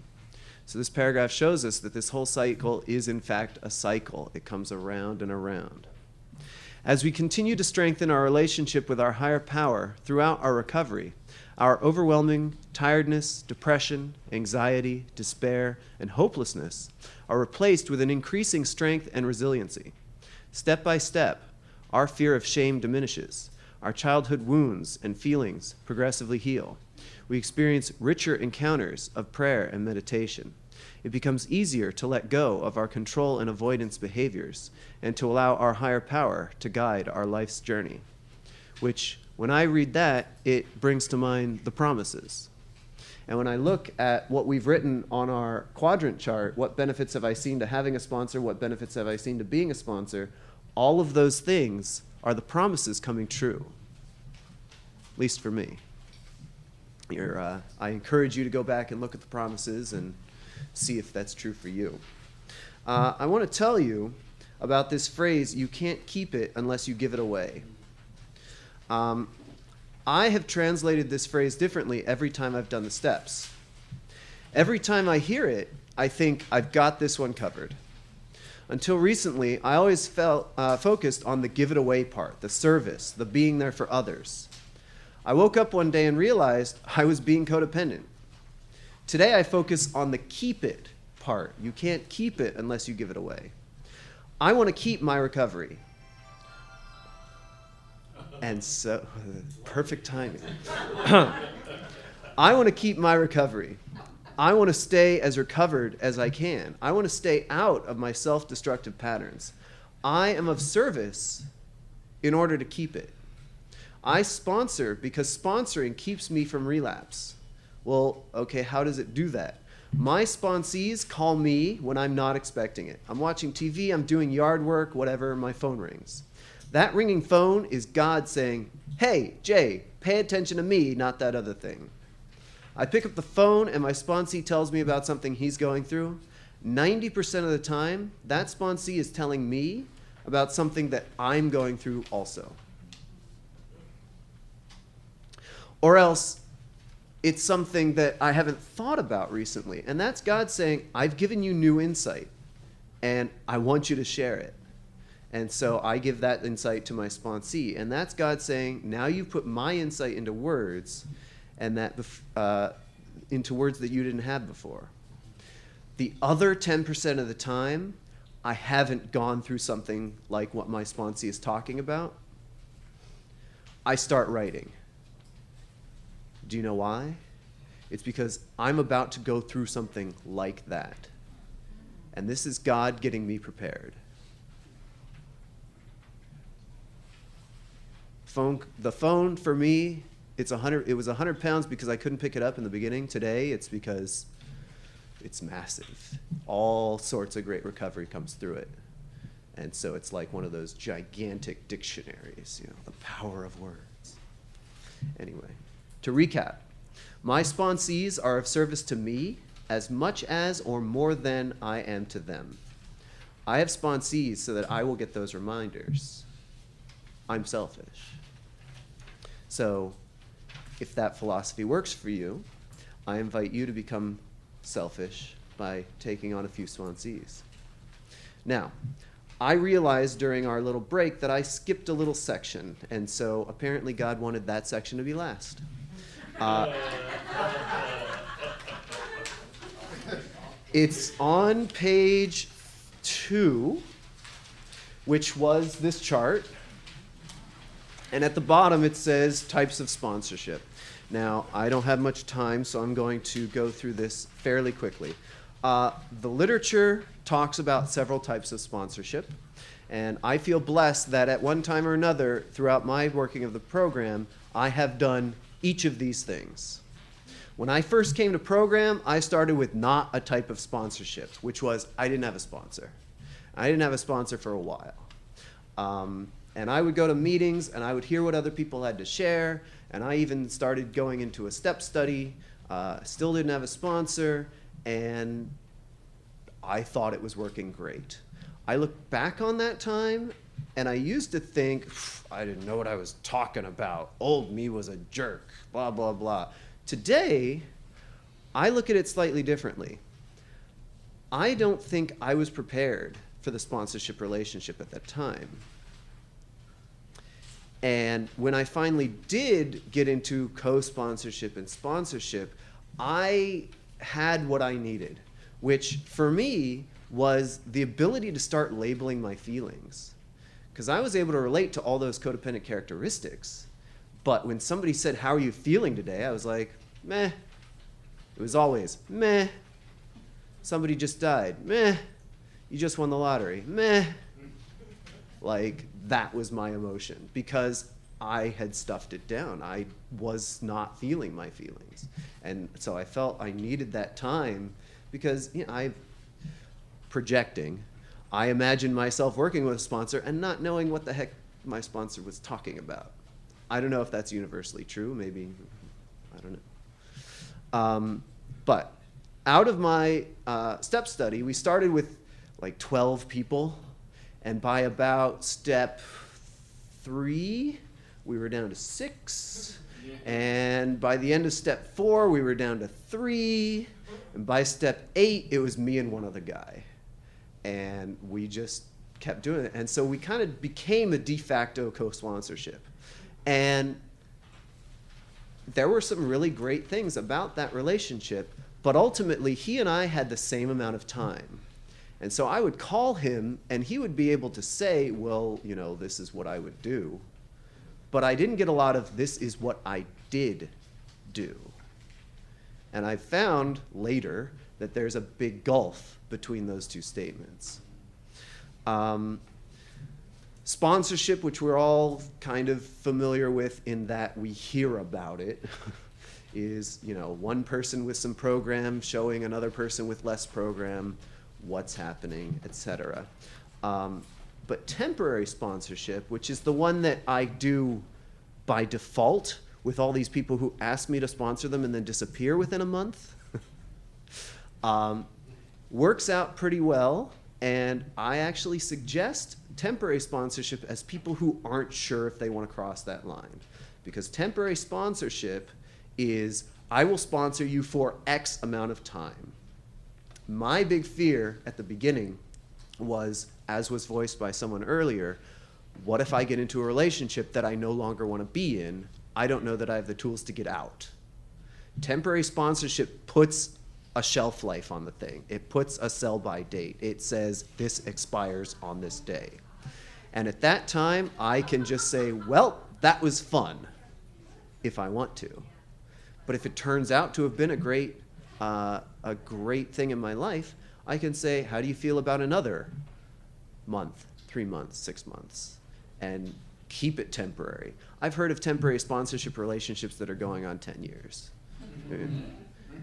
So this paragraph shows us that this whole cycle is in fact a cycle. It comes around and around. As we continue to strengthen our relationship with our higher power throughout our recovery, our overwhelming tiredness, depression, anxiety, despair, and hopelessness are replaced with an increasing strength and resiliency. Step by step, our fear of shame diminishes. Our childhood wounds and feelings progressively heal. We experience richer encounters of prayer and meditation. It becomes easier to let go of our control and avoidance behaviors and to allow our higher power to guide our life's journey. Which, when I read that, it brings to mind the promises. And when I look at what we've written on our quadrant chart, what benefits have I seen to having a sponsor, what benefits have I seen to being a sponsor, all of those things are the promises coming true, at least for me. I encourage you to go back and look at the promises and see if that's true for you. I want to tell you about this phrase, you can't keep it unless you give it away. I have translated this phrase differently every time I've done the steps. Every time I hear it, I think I've got this one covered. Until recently, I always felt focused on the give it away part, the service, the being there for others. I woke up one day and realized I was being codependent. Today I focus on the keep it part. You can't keep it unless you give it away. I want to keep my recovery. And so, perfect timing. I want to keep my recovery. I want to stay as recovered as I can. I want to stay out of my self-destructive patterns. I am of service in order to keep it. I sponsor because sponsoring keeps me from relapse. Well, okay, how does it do that? My sponsees call me when I'm not expecting it. I'm watching TV, I'm doing yard work, whatever, my phone rings. That ringing phone is God saying, hey, Jay, pay attention to me, not that other thing. I pick up the phone and my sponsee tells me about something he's going through. 90% of the time, that sponsee is telling me about something that I'm going through also. Or else, it's something that I haven't thought about recently. And that's God saying, I've given you new insight, and I want you to share it. And so I give that insight to my sponsee. And that's God saying, now you've put my insight into words, and that into words that you didn't have before. The other 10% of the time, I haven't gone through something like what my sponsee is talking about. I start writing. Do you know why? It's because I'm about to go through something like that. And this is God getting me prepared. The phone for me, it was 100 pounds because I couldn't pick it up in the beginning. Today, it's because it's massive. All sorts of great recovery comes through it. And so it's like one of those gigantic dictionaries, the power of words. Anyway. To recap, my sponsees are of service to me as much as or more than I am to them. I have sponsees so that I will get those reminders. I'm selfish. So, if that philosophy works for you, I invite you to become selfish by taking on a few sponsees. Now, I realized during our little break that I skipped a little section, and so apparently God wanted that section to be last. It's on page 2, which was this chart. And at the bottom it says types of sponsorship. Now, I don't have much time, so I'm going to go through this fairly quickly. The literature talks about several types of sponsorship. And I feel blessed that at one time or another throughout my working of the program, I have done each of these things. When I first came to program, I started with not a type of sponsorship, which was I didn't have a sponsor. I didn't have a sponsor for a while. And I would go to meetings and I would hear what other people had to share, and I even started going into a step study, still didn't have a sponsor, and I thought it was working great. I look back on that time and I used to think, I didn't know what I was talking about. Old me was a jerk, blah, blah, blah. Today, I look at it slightly differently. I don't think I was prepared for the sponsorship relationship at that time. And when I finally did get into co-sponsorship and sponsorship, I had what I needed, which for me was the ability to start labeling my feelings. Because I was able to relate to all those codependent characteristics. But when somebody said, "How are you feeling today?" I was like, meh. It was always, meh. Somebody just died, meh. You just won the lottery, meh. Like, that was my emotion because I had stuffed it down. I was not feeling my feelings. And so I felt I needed that time because, you know, projecting, I imagined myself working with a sponsor and not knowing what the heck my sponsor was talking about. I don't know if that's universally true. Maybe, I don't know. But out of my step study, we started with like 12 people. And by about step 3, we were down to 6. And by the end of step 4, we were down to 3. And by step 8, it was me and one other guy. And we just kept doing it. And so we kind of became a de facto co-sponsorship. And there were some really great things about that relationship, but ultimately he and I had the same amount of time. And so I would call him and he would be able to say, well, you know, this is what I would do. But I didn't get a lot of this is what I did do. And I found later that there's a big gulf between those two statements. Sponsorship, which we're all kind of familiar with in that we hear about it, is, you know, one person with some program showing another person with less program what's happening, etc. But temporary sponsorship, which is the one that I do by default with all these people who ask me to sponsor them and then disappear within a month, works out pretty well. And I actually suggest temporary sponsorship as people who aren't sure if they want to cross that line. Because temporary sponsorship is, I will sponsor you for X amount of time. My big fear at the beginning was, as was voiced by someone earlier, what if I get into a relationship that I no longer want to be in? I don't know that I have the tools to get out. Temporary sponsorship puts a shelf life on the thing. It puts a sell-by date. It says this expires on this day. And at that time, I can just say, well, that was fun, if I want to. But if it turns out to have been a great thing in my life, I can say, how do you feel about another month, 3 months, 6 months, and keep it temporary. I've heard of temporary sponsorship relationships that are going on 10 years.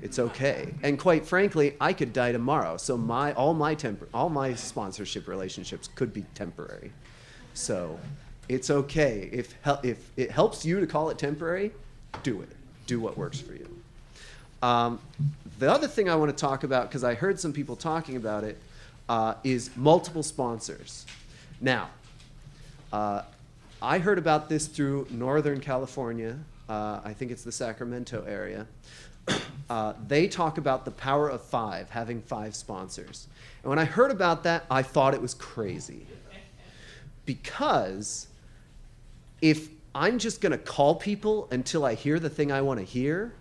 It's okay. And quite frankly, I could die tomorrow, so all my sponsorship relationships could be temporary. So it's okay. If it helps you to call it temporary, do it. Do what works for you. The other thing I want to talk about, because I heard some people talking about it, is multiple sponsors. Now, I heard about this through Northern California. I think it's the Sacramento area. They talk about the power of 5, having 5 sponsors. And when I heard about that, I thought it was crazy. Because if I'm just going to call people until I hear the thing I want to hear,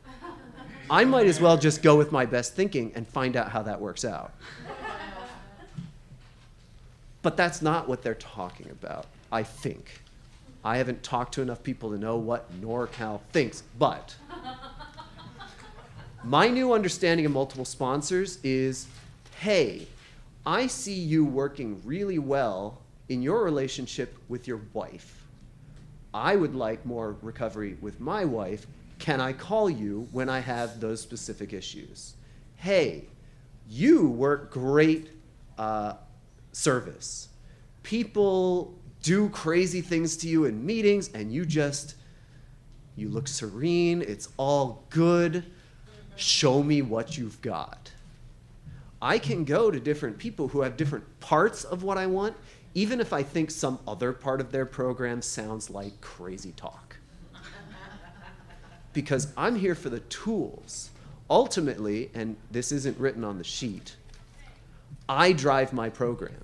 I might as well just go with my best thinking and find out how that works out. But that's not what they're talking about, I think. I haven't talked to enough people to know what NorCal thinks, but my new understanding of multiple sponsors is, hey, I see you working really well in your relationship with your wife. I would like more recovery with my wife. Can I call you when I have those specific issues? Hey, you work great service. People do crazy things to you in meetings and you look serene, it's all good. Show me what you've got. I can go to different people who have different parts of what I want, even if I think some other part of their program sounds like crazy talk. Because I'm here for the tools. Ultimately, and this isn't written on the sheet, I drive my program.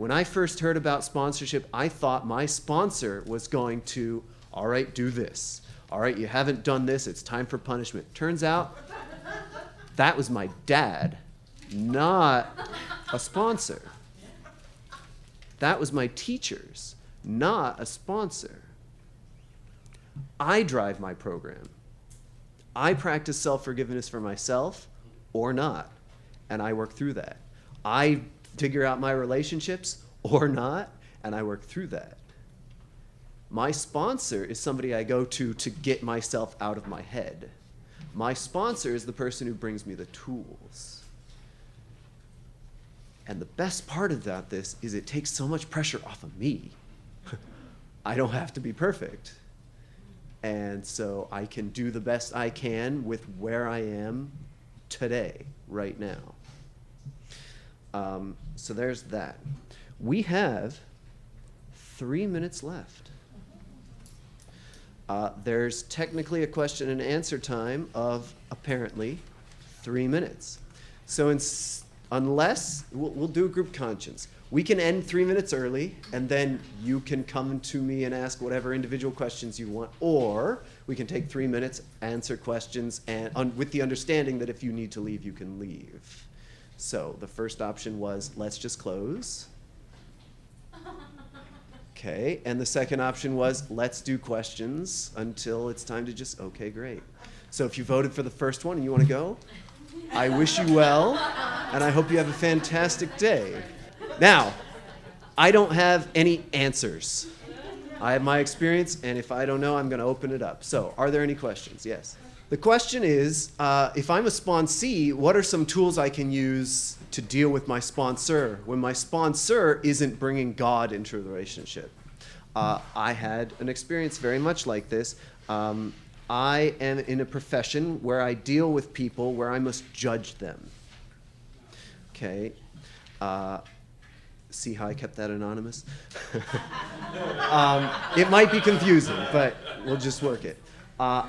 When I first heard about sponsorship, I thought my sponsor was going to, all right, do this. All right, you haven't done this, it's time for punishment. Turns out that was my dad, not a sponsor. That was my teachers, not a sponsor. I drive my program. I practice self-forgiveness for myself or not, and I work through that. I figure out my relationships or not, and I work through that. My sponsor is somebody I go to get myself out of my head. My sponsor is the person who brings me the tools. And the best part about this is it takes so much pressure off of me. I don't have to be perfect. And so I can do the best I can with where I am today, right now. So there's that. We have 3 minutes left. There's technically a question and answer time of apparently 3 minutes. So unless, we'll do a group conscience. We can end 3 minutes early, and then you can come to me and ask whatever individual questions you want, or we can take 3 minutes, answer questions, and with the understanding that if you need to leave, you can leave. So the first option was, let's just close. Okay, and the second option was, let's do questions until it's time to just, okay, great. So if you voted for the first one and you want to go, I wish you well, and I hope you have a fantastic day. Now, I don't have any answers. I have my experience, and if I don't know, I'm going to open it up. So, are there any questions? Yes. The question is, if I'm a sponsee, what are some tools I can use to deal with my sponsor when my sponsor isn't bringing God into the relationship? I had an experience very much like this. I am in a profession where I deal with people where I must judge them. Okay. See how I kept that anonymous? It might be confusing, but we'll just work it.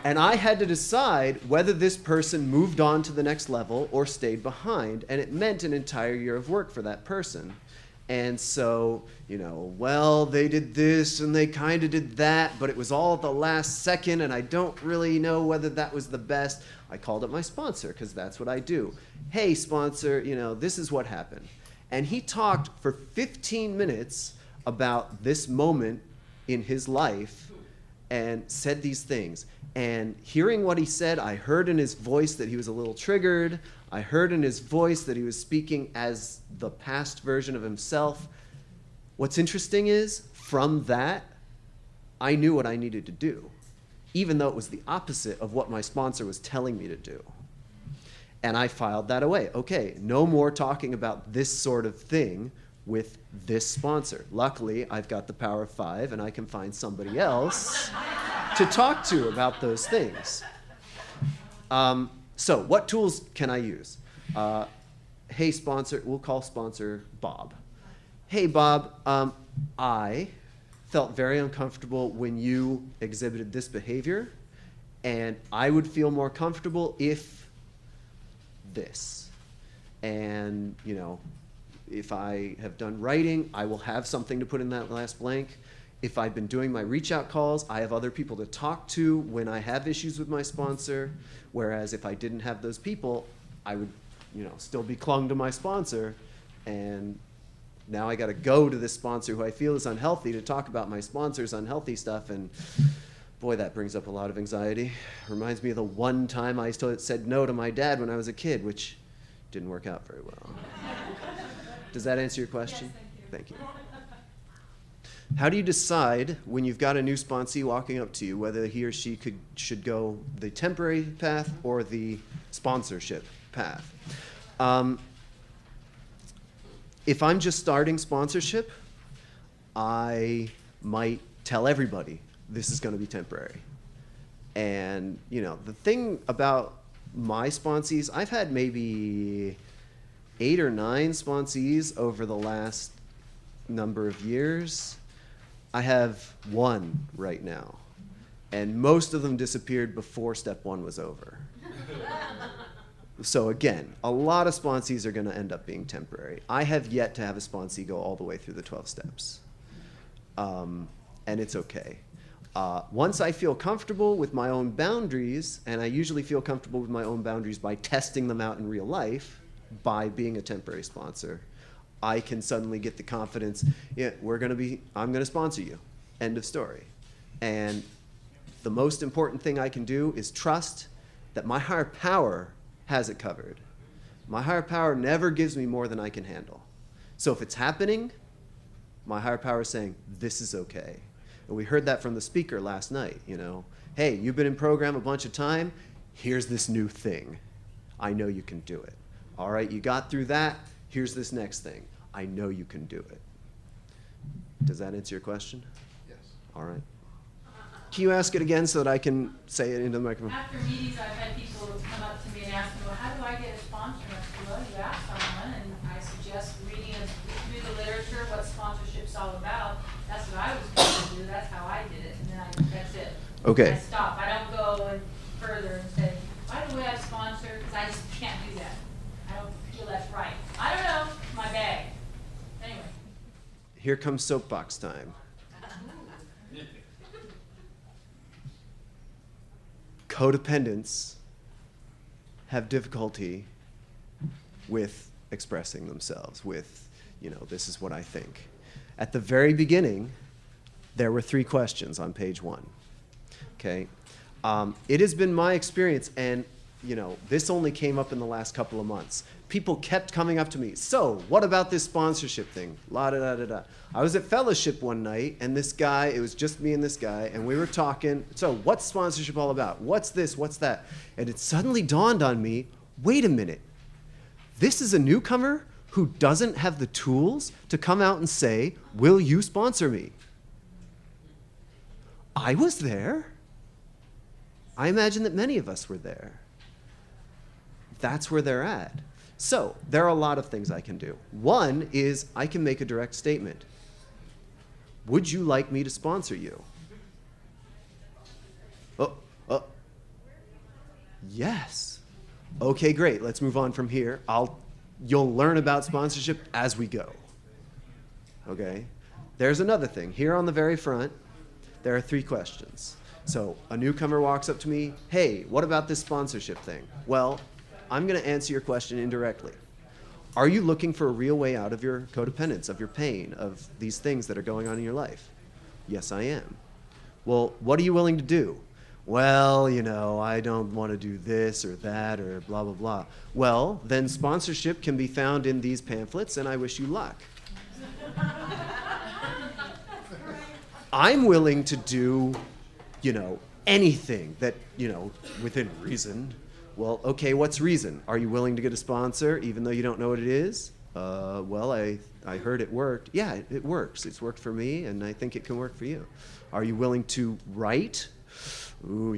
And I had to decide whether this person moved on to the next level or stayed behind, and it meant an entire year of work for that person. And so, well, they did this and they kind of did that, but it was all at the last second, and I don't really know whether that was the best. I called up my sponsor, because that's what I do. Hey, sponsor, this is what happened. And he talked for 15 minutes about this moment in his life and said these things. And hearing what he said, I heard in his voice that he was a little triggered. I heard in his voice that he was speaking as the past version of himself. What's interesting is, from that, I knew what I needed to do, even though it was the opposite of what my sponsor was telling me to do. And I filed that away. Okay, no more talking about this sort of thing with this sponsor. Luckily, I've got the power of 5, and I can find somebody else to talk to about those things. So what tools can I use? Hey, sponsor, we'll call sponsor Bob. Hey, Bob, I felt very uncomfortable when you exhibited this behavior, and I would feel more comfortable if this. And, if I have done writing, I will have something to put in that last blank. If I've been doing my reach out calls, I have other people to talk to when I have issues with my sponsor. Whereas if I didn't have those people, I would, still be clung to my sponsor. And now I got to go to this sponsor who I feel is unhealthy to talk about my sponsor's unhealthy stuff. And boy, that brings up a lot of anxiety. Reminds me of the one time I said no to my dad when I was a kid, which didn't work out very well. Does that answer your question? Yes, thank you. How do you decide when you've got a new sponsee walking up to you whether he or she should go the temporary path or the sponsorship path? If I'm just starting sponsorship, I might tell everybody this is going to be temporary. And, the thing about my sponsees, I've had maybe 8 or 9 sponsees over the last number of years. I have 1 right now, and most of them disappeared before step 1 was over. So again, a lot of sponsees are going to end up being temporary. I have yet to have a sponsee go all the way through the 12 steps. And it's okay. Once I feel comfortable with my own boundaries, and I usually feel comfortable with my own boundaries by testing them out in real life, by being a temporary sponsor, I can suddenly get the confidence, yeah, I'm gonna sponsor you, end of story. And the most important thing I can do is trust that my higher power has it covered. My higher power never gives me more than I can handle. So if it's happening, my higher power is saying, this is okay. And we heard that from the speaker last night, Hey, you've been in program a bunch of time, here's this new thing. I know you can do it. All right, you got through that, here's this next thing. I know you can do it. Does that answer your question? Yes. All right. Can you ask it again so that I can say it into the microphone? After meetings, I've had people come up to me and ask me, well, how do I get a sponsor? And I said, well, you ask someone, and I suggest reading through the literature what sponsorship's all about. That's what I was going to do. That's how I did it, and then that's it. Okay. I stop. I don't go and further and say, by the way, I sponsor, because I just can't do that. I don't feel that's right. I don't know. It's my bag. Anyway. Here comes soapbox time. Codependents have difficulty with expressing themselves, with, this is what I think. At the very beginning, there were 3 questions on page 1. Okay? It has been my experience, and this only came up in the last couple of months. People kept coming up to me, so what about this sponsorship thing? La-da-da-da-da. I was at fellowship one night, and this guy, it was just me and this guy, and we were talking, so what's sponsorship all about? What's this, what's that? And it suddenly dawned on me, wait a minute. This is a newcomer who doesn't have the tools to come out and say, will you sponsor me? I was there. I imagine that many of us were there. That's where they're at. So there are a lot of things I can do. One is I can make a direct statement. Would you like me to sponsor you? Yes. Okay, great. Let's move on from here. You'll learn about sponsorship as we go. Okay? There's another thing. Here on the very front, there are 3 questions. So a newcomer walks up to me, hey, what about this sponsorship thing? Well, I'm going to answer your question indirectly. Are you looking for a real way out of your codependence, of your pain, of these things that are going on in your life? Yes, I am. Well, what are you willing to do? Well, I don't want to do this or that or blah, blah, blah. Well, then sponsorship can be found in these pamphlets, and I wish you luck. I'm willing to do, anything that, within reason. Well, okay, what's reason? Are you willing to get a sponsor even though you don't know what it is? Well, I heard it worked. Yeah, it works. It's worked for me, and I think it can work for you. Are you willing to write? Ooh,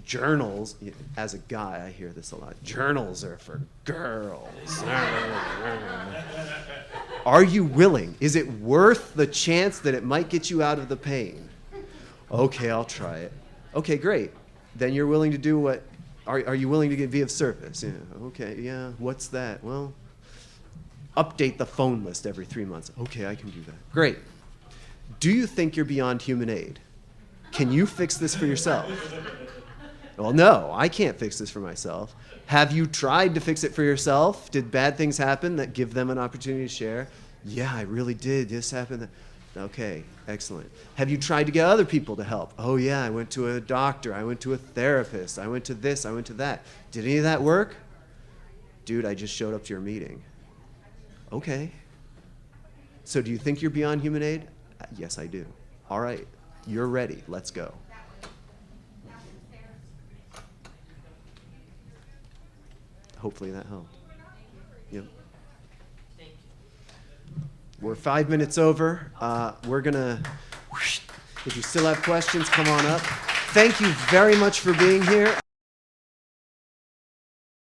journals. As a guy, I hear this a lot. Journals are for girls. Are you willing? Is it worth the chance that it might get you out of the pain? Okay, I'll try it. Okay, great. Then you're willing to do what? Are you willing to be of service? Yeah, okay, yeah. What's that? Well, update the phone list every 3 months. Okay, I can do that. Great. Do you think you're beyond human aid? Can you fix this for yourself? Well, no, I can't fix this for myself. Have you tried to fix it for yourself? Did bad things happen that give them an opportunity to share? Yeah, I really did. This happened. Okay, excellent. Have you tried to get other people to help? Oh yeah, I went to a doctor, I went to a therapist, I went to this, I went to that. Did any of that work? Dude, I just showed up to your meeting. Okay. So do you think you're beyond human aid? Yes, I do. All right, you're ready, let's go. Hopefully that helped. Yep. We're 5 minutes over. We're gonna, if you still have questions, come on up. Thank you very much for being here.